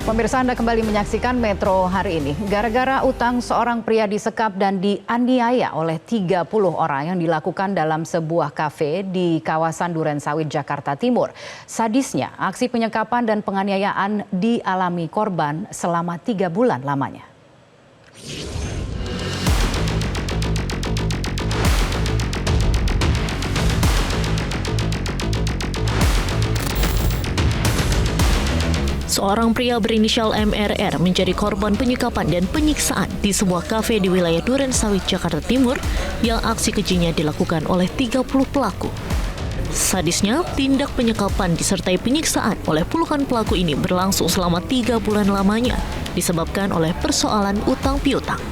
Pemirsa, Anda kembali menyaksikan Metro hari ini. Gara-gara utang, seorang pria disekap dan dianiaya oleh 30 orang yang dilakukan dalam sebuah kafe di kawasan Durensawit, Jakarta Timur. Sadisnya, aksi penyekapan dan penganiayaan dialami korban selama 3 bulan lamanya. Seorang pria berinisial MRR menjadi korban penyekapan dan penyiksaan di sebuah kafe di wilayah Durensawit, Jakarta Timur yang aksi kejinya dilakukan oleh 30 pelaku. Sadisnya, tindak penyekapan disertai penyiksaan oleh puluhan pelaku ini berlangsung selama 3 bulan lamanya disebabkan oleh persoalan utang piutang.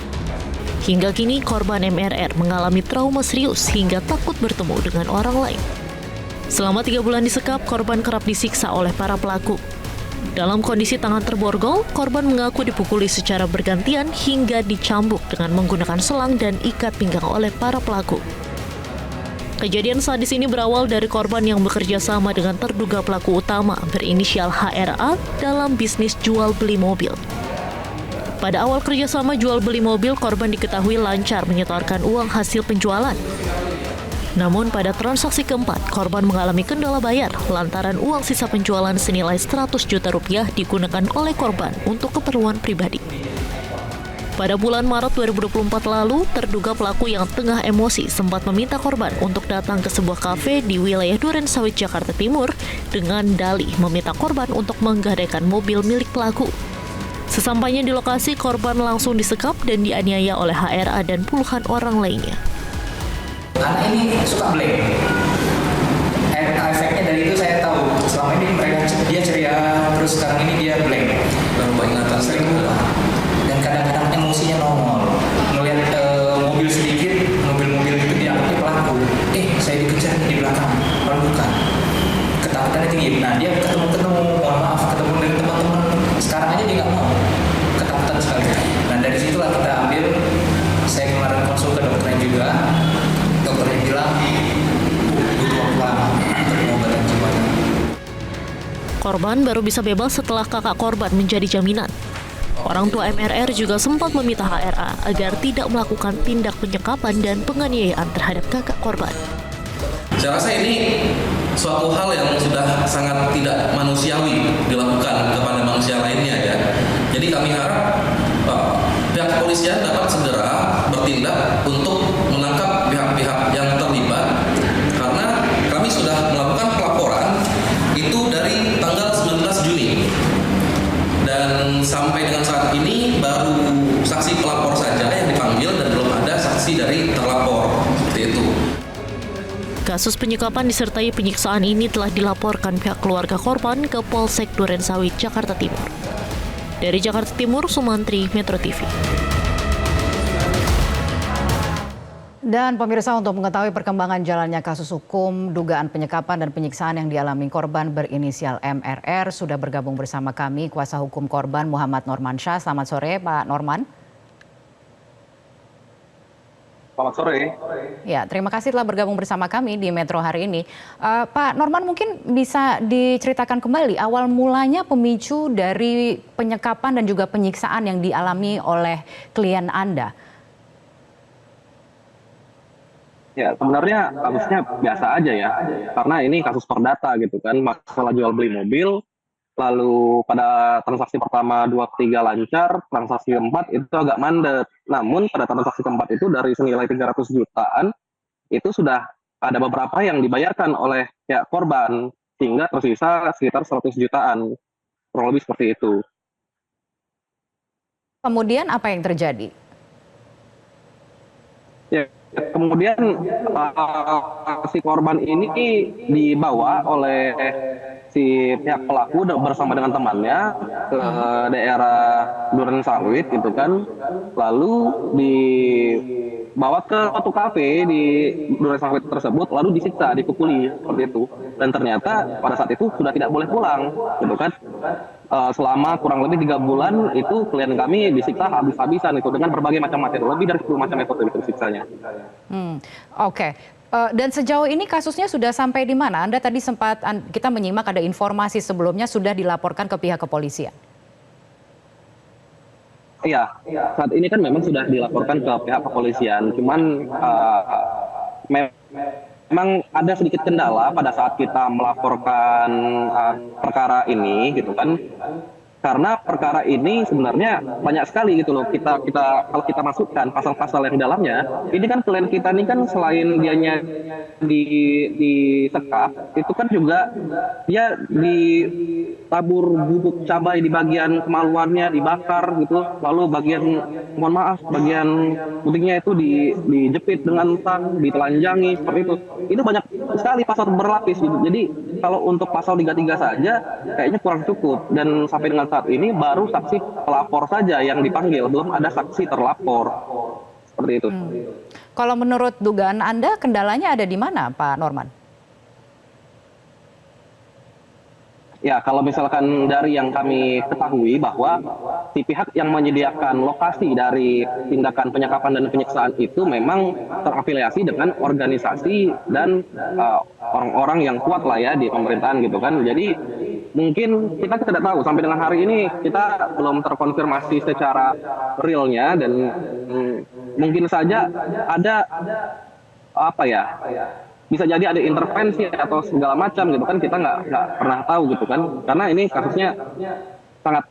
Hingga kini korban MRR mengalami trauma serius hingga takut bertemu dengan orang lain. Selama 3 bulan disekap, korban kerap disiksa oleh para pelaku. Dalam kondisi tangan terborgol, korban mengaku dipukuli secara bergantian hingga dicambuk dengan menggunakan selang dan ikat pinggang oleh para pelaku. Kejadian sadis ini berawal dari korban yang bekerja sama dengan terduga pelaku utama berinisial HRA dalam bisnis jual beli mobil. Pada awal kerjasama jual beli mobil, korban diketahui lancar menyetorkan uang hasil penjualan. Namun pada transaksi keempat, korban mengalami kendala bayar lantaran uang sisa penjualan senilai 100 juta rupiah digunakan oleh korban untuk keperluan pribadi. Pada bulan Maret 2024 lalu, terduga pelaku yang tengah emosi sempat meminta korban untuk datang ke sebuah kafe di wilayah Durensawit, Jakarta Timur dengan dalih meminta korban untuk menggadaikan mobil milik pelaku. Sesampainya di lokasi, korban langsung disekap dan dianiaya oleh HRA dan puluhan orang lainnya. Anak ini suka blank. Efeknya dari itu saya tahu. Selama ini dia ceria, terus sekarang ini dia blank. Lupa ingatan, sering lupa. Dan kadang-kadang emosinya nongol. Ngelihat mobil sedikit, mobil-mobil itu diangkut pelaku. Saya dikejar di belakang. Kalau bukan, ketakutannya tinggi. Nah, dia ketemu, mohon maaf, ketemu dari teman-teman. Sekarang aja dia nggak mau. Ketakutan sekali. Nah, dari situlah kita ambil. Saya kemarin konsul ke dokternya juga. Dokternya bilang butuh waktu lama untuk pengobatan jiwanya. Korban baru bisa bebas setelah kakak korban menjadi jaminan. Orang tua MRR juga sempat meminta HRA agar tidak melakukan tindak penyekapan dan penganiayaan terhadap kakak korban. Saya rasa ini suatu hal yang sudah sangat tidak manusiawi dilakukan kepada manusia lainnya ya. Jadi kami harap pihak kepolisian dapat segera bertindak untuk menangkap pihak-pihak yang terlibat, karena kami sudah melakukan pelaporan itu dari tanggal 19 Juni dan sampai dengan saat ini baru saksi pelapor saja yang dipanggil dan belum ada saksi dari terlapor, seperti itu. Kasus penyekapan disertai penyiksaan ini telah dilaporkan pihak keluarga korban ke Polsek Durensawit, Jakarta Timur. Dari Jakarta Timur, Sumantri, Metro TV. Dan pemirsa, untuk mengetahui perkembangan jalannya kasus hukum dugaan penyekapan dan penyiksaan yang dialami korban berinisial MRR, sudah bergabung bersama kami kuasa hukum korban Muhammad Normansyah. Selamat sore, Pak Norman. Selamat sore. Ya, terima kasih telah bergabung bersama kami di Metro hari ini. Pak Norman, mungkin bisa diceritakan kembali awal mulanya pemicu dari penyekapan dan juga penyiksaan yang dialami oleh klien Anda. Ya, sebenarnya kasusnya biasa aja ya, karena ini kasus perdata gitu kan, masalah jual beli mobil. Lalu pada transaksi pertama 2-3 lancar, transaksi keempat itu agak mandek. Namun pada transaksi keempat itu dari senilai 300 jutaan, itu sudah ada beberapa yang dibayarkan oleh pihak korban, sehingga tersisa sekitar 100 jutaan, kurang lebih seperti itu. Kemudian apa yang terjadi? Ya, kemudian si korban ini dibawa oleh si pihak pelaku bersama dengan temannya ke daerah Durensawit gitu kan, lalu dibawa ke suatu kafe di Durensawit tersebut, lalu disiksa, dipukuli seperti itu, dan ternyata pada saat itu sudah tidak boleh pulang gitu kan. Selama kurang lebih 3 bulan itu klien kami disiksa habis-habisan itu dengan berbagai macam materi, lebih dari 10 macam metode itu siksanya. Oke. Dan sejauh ini kasusnya sudah sampai di mana? Anda tadi sempat kita menyimak ada informasi sebelumnya sudah dilaporkan ke pihak kepolisian. Iya, saat ini kan memang sudah dilaporkan ke pihak kepolisian, cuman memang ada sedikit kendala pada saat kita melaporkan perkara ini gitu kan. Karena perkara ini sebenarnya banyak sekali gitu loh. Kita kalau kita masukkan pasal-pasal yang dalamnya, ini kan klien kita ini kan selain dianya disekap, itu kan juga dia ditabur bubuk cabai di bagian kemaluannya, dibakar gitu. Lalu bagian putingnya itu dijepit dengan tang, ditelanjangi seperti itu. Itu banyak sekali pasal berlapis gitu. Jadi kalau untuk pasal 33 saja kayaknya kurang cukup, dan sampai dengan saat ini baru saksi pelapor saja yang dipanggil, belum ada saksi terlapor. Seperti itu. Kalau menurut dugaan Anda, kendalanya ada di mana, Pak Norman? Ya, kalau misalkan dari yang kami ketahui bahwa si pihak yang menyediakan lokasi dari tindakan penyekapan dan penyiksaan itu memang terafiliasi dengan organisasi dan orang-orang yang kuat lah ya di pemerintahan gitu kan. Jadi mungkin kita tidak tahu sampai dengan hari ini, kita belum terkonfirmasi secara realnya, dan mungkin saja ada apa ya, bisa jadi ada intervensi atau segala macam gitu kan, kita nggak pernah tahu gitu kan, karena ini kasusnya sangat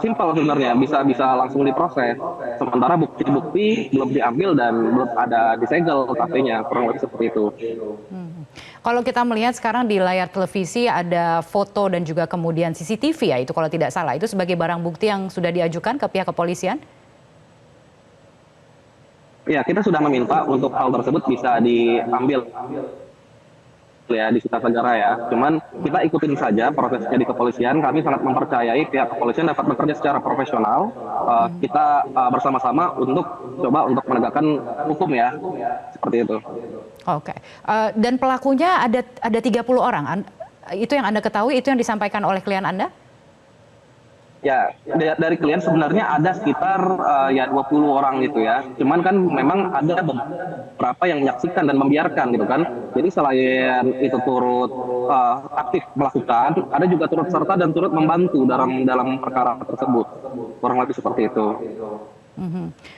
simpel sebenarnya, bisa langsung diproses, sementara bukti-bukti belum diambil dan belum ada disegel kafenya, kurang lebih seperti itu. Kalau kita melihat sekarang di layar televisi ada foto dan juga kemudian CCTV ya, itu kalau tidak salah, itu sebagai barang bukti yang sudah diajukan ke pihak kepolisian? Ya, kita sudah meminta untuk hal tersebut bisa diambil ya di Suta Sagara ya. Cuman kita ikutin saja prosesnya di kepolisian. Kami sangat mempercayai pihak kepolisian dapat bekerja secara profesional. Kita bersama-sama untuk coba untuk menegakkan hukum ya, seperti itu. Oke. Dan pelakunya ada 30 orang. Itu yang Anda ketahui, itu yang disampaikan oleh klien Anda? Ya, dari klien sebenarnya ada sekitar ya 20 orang gitu ya. Cuman kan memang ada beberapa yang menyaksikan dan membiarkan gitu kan. Jadi selain itu turut aktif melakukan, ada juga turut serta dan turut membantu dalam perkara tersebut. Kurang lebih seperti itu.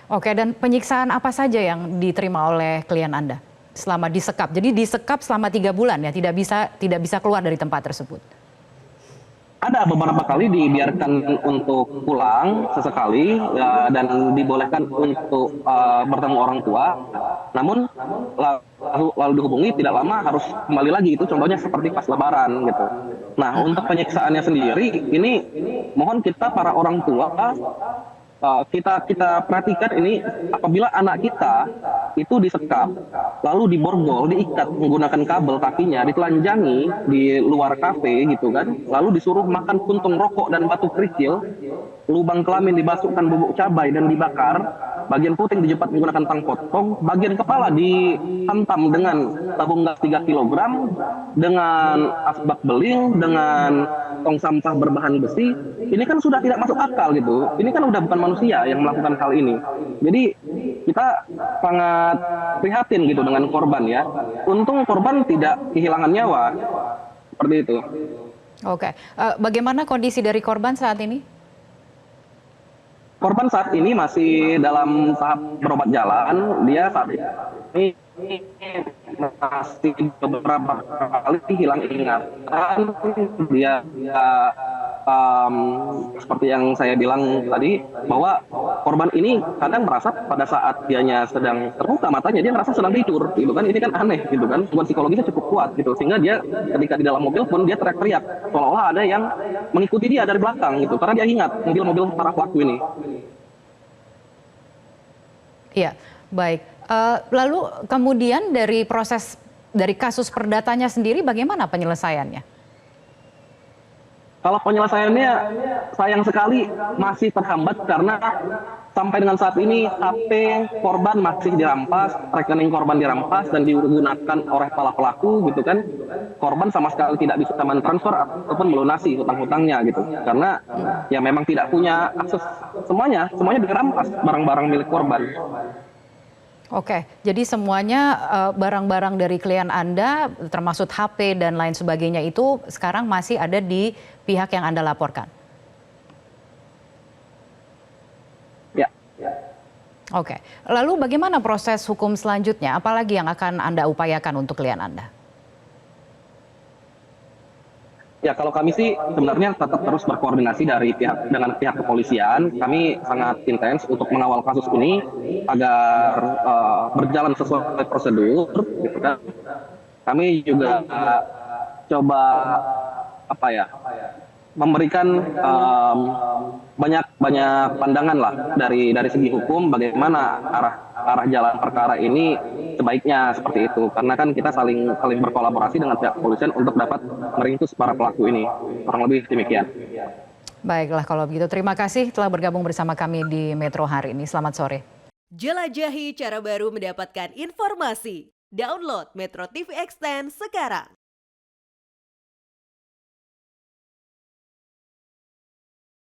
Oke, dan penyiksaan apa saja yang diterima oleh klien Anda selama disekap? Jadi disekap selama 3 bulan ya, tidak bisa keluar dari tempat tersebut. Ada beberapa kali dibiarkan untuk pulang sesekali ya, dan dibolehkan untuk bertemu orang tua. Namun lalu dihubungi tidak lama harus kembali lagi, itu contohnya seperti pas Lebaran gitu. Nah, untuk penyiksaannya sendiri ini mohon kita para orang tua kita perhatikan ini, apabila anak kita itu disekap, lalu diborgol, diikat menggunakan kabel kakinya, ditelanjangi di luar kafe gitu kan, lalu disuruh makan puntung rokok dan batu kerikil, lubang kelamin dibasuhkan bubuk cabai dan dibakar, bagian puting dijepit menggunakan tang potong, bagian kepala dihantam dengan tabung gas 3 kg, dengan asbak beling, dengan tong sampah berbahan besi. Ini kan sudah tidak masuk akal gitu. Ini kan udah bukan manusia yang melakukan hal ini. Jadi kita sangat prihatin gitu dengan korban ya. Untung korban tidak kehilangan nyawa. Seperti itu. Oke. Bagaimana kondisi dari korban saat ini? Korban saat ini masih dalam tahap berobat jalan. Dia saat ini masih beberapa kali hilang ingatan. Dia seperti yang saya bilang tadi, bahwa korban ini kadang merasa pada saat dianya sedang terbuka matanya, dia merasa sedang tidur gitu kan. Ini kan aneh gitu kan, hubungan psikologisnya cukup kuat gitu, sehingga dia ketika di dalam mobil pun dia teriak-teriak seolah-olah ada yang mengikuti dia dari belakang gitu, karena dia ingat mobil-mobil para pelaku ini. Iya, baik. Lalu kemudian dari kasus perdatanya sendiri bagaimana penyelesaiannya? Kalau penyelesaiannya sayang sekali masih terhambat, karena sampai dengan saat ini HP korban masih dirampas, rekening korban dirampas dan digunakan oleh para pelaku gitu kan. Korban sama sekali tidak bisa mentransfer ataupun melunasi hutang-hutangnya gitu, karena ya memang tidak punya akses, semuanya dirampas barang-barang milik korban. Oke, jadi semuanya barang-barang dari klien Anda, termasuk HP dan lain sebagainya itu sekarang masih ada di pihak yang Anda laporkan? Oke, lalu bagaimana proses hukum selanjutnya? Apalagi yang akan Anda upayakan untuk klien Anda? Ya, kalau kami sih sebenarnya tetap terus berkoordinasi dengan pihak kepolisian. Kami sangat intens untuk mengawal kasus ini agar berjalan sesuai prosedur, gitu kan. Kami juga coba memberikan banyak pandangan lah dari segi hukum bagaimana arah jalan perkara ini sebaiknya seperti itu, karena kan kita saling berkolaborasi dengan pihak kepolisian untuk dapat meringkus para pelaku ini, kurang lebih demikian. Baiklah kalau begitu, terima kasih telah bergabung bersama kami di Metro hari ini. Selamat sore. Jelajahi cara baru mendapatkan informasi. Download Metro TV Extend sekarang.